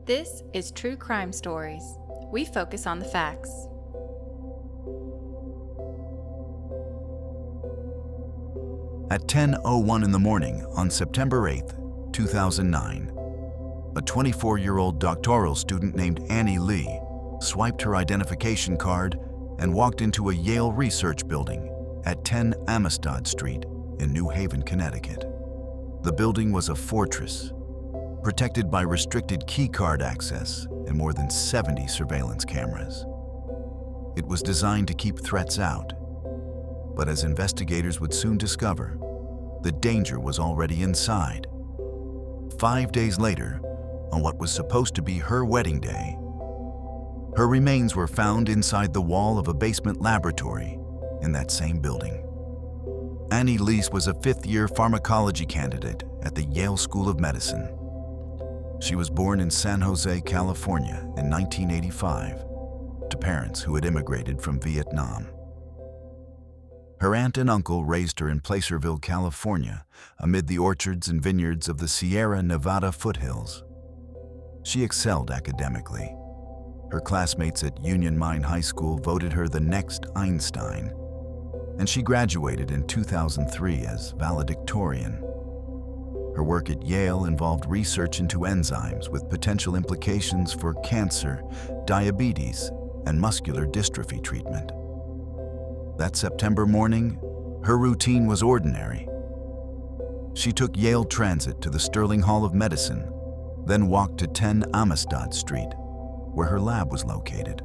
This is True Crime Stories. We focus on the facts. At 10:01 in the morning on September 8, 2009, a 24-year-old doctoral student named Annie Lee swiped her identification card and walked into a Yale research building at 10 Amistad Street in New Haven, Connecticut. The building was a fortress, protected by restricted keycard access and more than 70 surveillance cameras. It was designed to keep threats out, but as investigators would soon discover, the danger was already inside. 5 days later, on what was supposed to be her wedding day, her remains were found inside the wall of a basement laboratory in that same building. Annie Lee was a fifth-year pharmacology candidate at the Yale School of Medicine. She was born in San Jose, California in 1985 to parents who had immigrated from Vietnam. Her aunt and uncle raised her in Placerville, California, amid the orchards and vineyards of the Sierra Nevada foothills. She excelled academically. Her classmates at Union Mine High School voted her the next Einstein, and she graduated in 2003 as valedictorian. Her work at Yale involved research into enzymes with potential implications for cancer, diabetes, and muscular dystrophy treatment. That September morning, her routine was ordinary. She took Yale Transit to the Sterling Hall of Medicine, then walked to 10 Amistad Street, where her lab was located.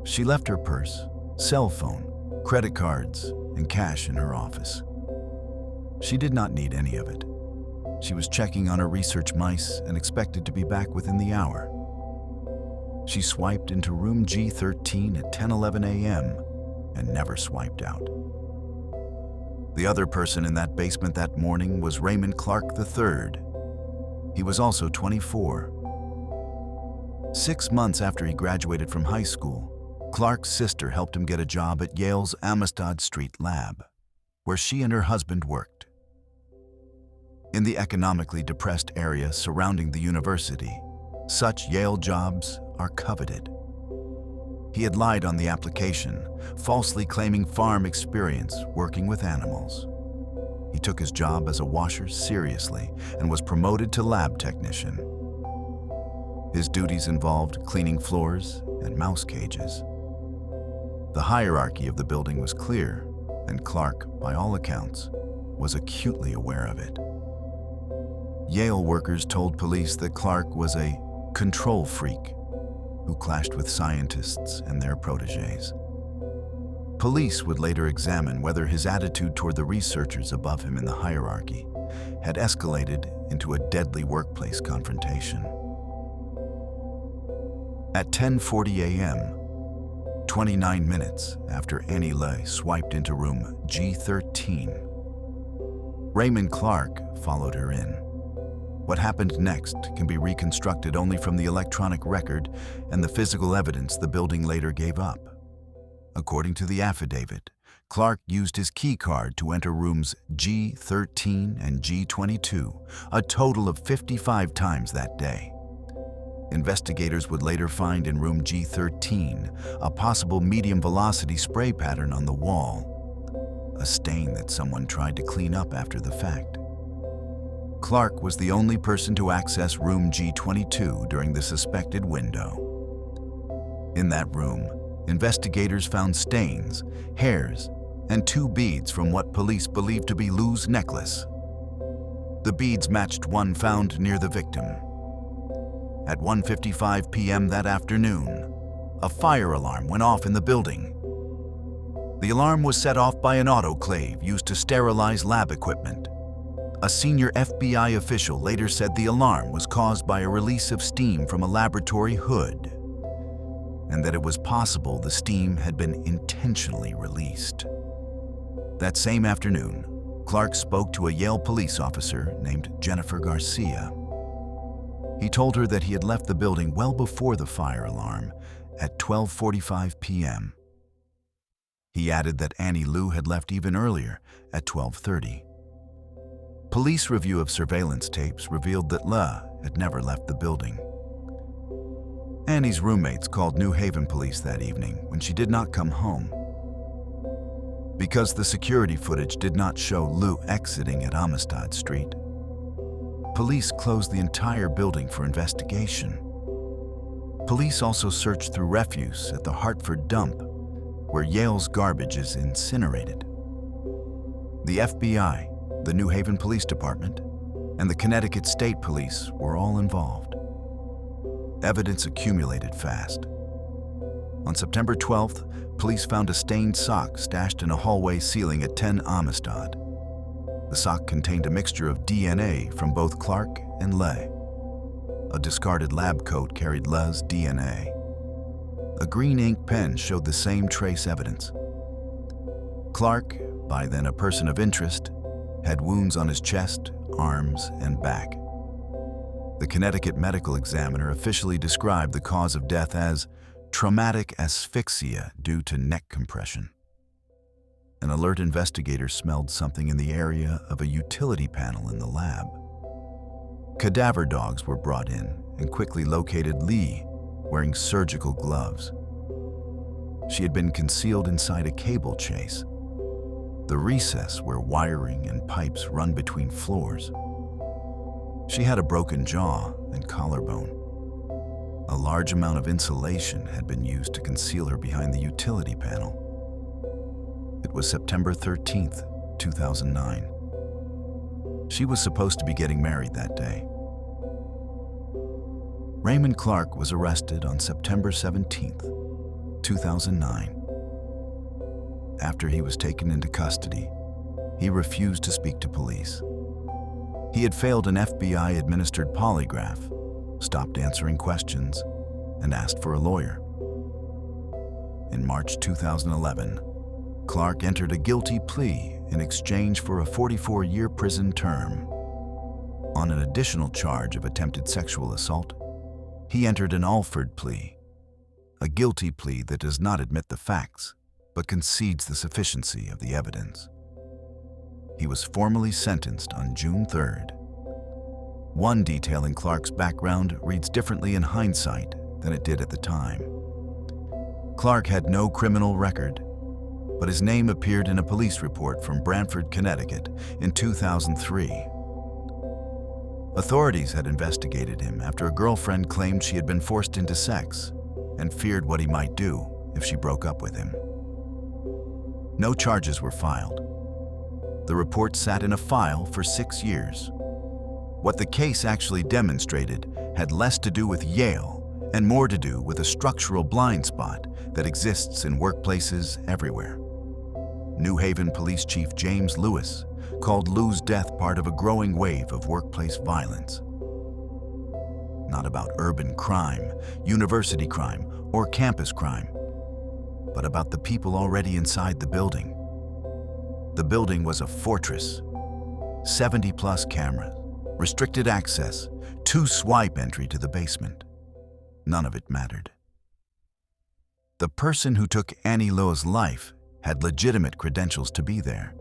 She left her purse, cell phone, credit cards, and cash in her office. She did not need any of it. She was checking on her research mice and expected to be back within the hour. She swiped into room G13 at 10:11 a.m. and never swiped out. The other person in that basement that morning was Raymond Clark III. He was also 24. 6 months after he graduated from high school, Clark's sister helped him get a job at Yale's Amistad Street lab, where she and her husband worked. In the economically depressed area surrounding the university, such Yale jobs are coveted. He had lied on the application, falsely claiming farm experience working with animals. He took his job as a washer seriously and was promoted to lab technician. His duties involved cleaning floors and mouse cages. The hierarchy of the building was clear, and Clark, by all accounts, was acutely aware of it. Yale workers told police that Clark was a control freak who clashed with scientists and their protégés. Police would later examine whether his attitude toward the researchers above him in the hierarchy had escalated into a deadly workplace confrontation. At 10:40 a.m., 29 minutes after Annie Lee swiped into room G13, Raymond Clark followed her in. What happened next can be reconstructed only from the electronic record and the physical evidence the building later gave up. According to the affidavit, Clark used his key card to enter rooms G13 and G22, a total of 55 times that day. Investigators would later find in room G13 a possible medium-velocity spray pattern on the wall, a stain that someone tried to clean up after the fact. Clark was the only person to access room G22 during the suspected window. In that room, investigators found stains, hairs, and 2 beads from what police believed to be Lou's necklace. The beads matched one found near the victim. At 1:55 p.m. that afternoon, a fire alarm went off in the building. The alarm was set off by an autoclave used to sterilize lab equipment. A senior FBI official later said the alarm was caused by a release of steam from a laboratory hood, and that it was possible the steam had been intentionally released. That same afternoon, Clark spoke to a Yale police officer named Jennifer Garcia. He told her that he had left the building well before the fire alarm at 12:45 p.m. He added that Annie Lee had left even earlier at 12:30. Police review of surveillance tapes revealed that Lee had never left the building. Annie's roommates called New Haven police that evening when she did not come home. Because the security footage did not show Lou exiting at Amistad Street, police closed the entire building for investigation. Police also searched through refuse at the Hartford dump, where Yale's garbage is incinerated. The FBI, the New Haven Police Department, and the Connecticut State Police were all involved. Evidence accumulated fast. On September 12th, police found a stained sock stashed in a hallway ceiling at 10 Amistad. The sock contained a mixture of DNA from both Clark and Leigh. A discarded lab coat carried Leigh's DNA. A green ink pen showed the same trace evidence. Clark, by then a person of interest, had wounds on his chest, arms, and back. The Connecticut medical examiner officially described the cause of death as traumatic asphyxia due to neck compression. An alert investigator smelled something in the area of a utility panel in the lab. Cadaver dogs were brought in and quickly located Leigh wearing surgical gloves. She had been concealed inside a cable chase, the recess where wiring and pipes run between floors. She had a broken jaw and collarbone. A large amount of insulation had been used to conceal her behind the utility panel. It was September 13th, 2009. She was supposed to be getting married that day. Raymond Clark was arrested on September 17th, 2009. After he was taken into custody, he refused to speak to police. He had failed an FBI-administered polygraph, stopped answering questions, and asked for a lawyer. In March 2011, Clark entered a guilty plea in exchange for a 44-year prison term. On an additional charge of attempted sexual assault, he entered an Alford plea, a guilty plea that does not admit the facts, but concedes the sufficiency of the evidence. He was formally sentenced on June 3rd. One detail in Clark's background reads differently in hindsight than it did at the time. Clark had no criminal record, but his name appeared in a police report from Branford, Connecticut in 2003. Authorities had investigated him after a girlfriend claimed she had been forced into sex and feared what he might do if she broke up with him. No charges were filed. The report sat in a file for 6 years. What the case actually demonstrated had less to do with Yale and more to do with a structural blind spot that exists in workplaces everywhere. New Haven Police Chief James Lewis called Lou's death part of a growing wave of workplace violence. Not about urban crime, university crime, or campus crime, but about the people already inside the building. The building was a fortress. 70+ cameras, restricted access, 2 swipe entry to the basement. None of it mattered. The person who took Annie Lou's life had legitimate credentials to be there.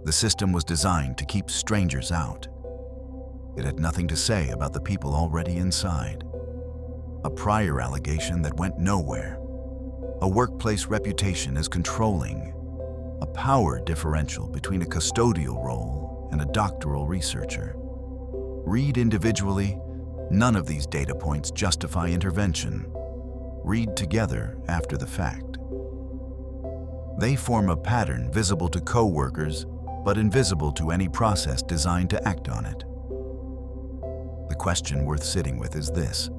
The system was designed to keep strangers out. It had nothing to say about the people already inside. A prior allegation that went nowhere. A workplace reputation as controlling. A power differential between a custodial role and a doctoral researcher. Read individually, none of these data points justify intervention. Read together after the fact. They form a pattern visible to co-workers, but invisible to any process designed to act on it. The question worth sitting with is this.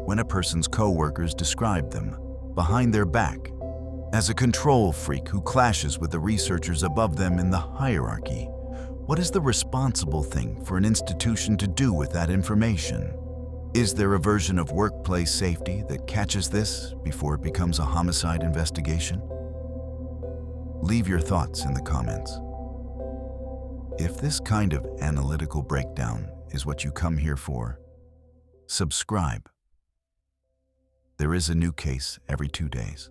When a person's co-workers describe them, behind their back, as a control freak who clashes with the researchers above them in the hierarchy, what is the responsible thing for an institution to do with that information? Is there a version of workplace safety that catches this before it becomes a homicide investigation? Leave your thoughts in the comments. If this kind of analytical breakdown is what you come here for, subscribe. There is a new case every 2 days.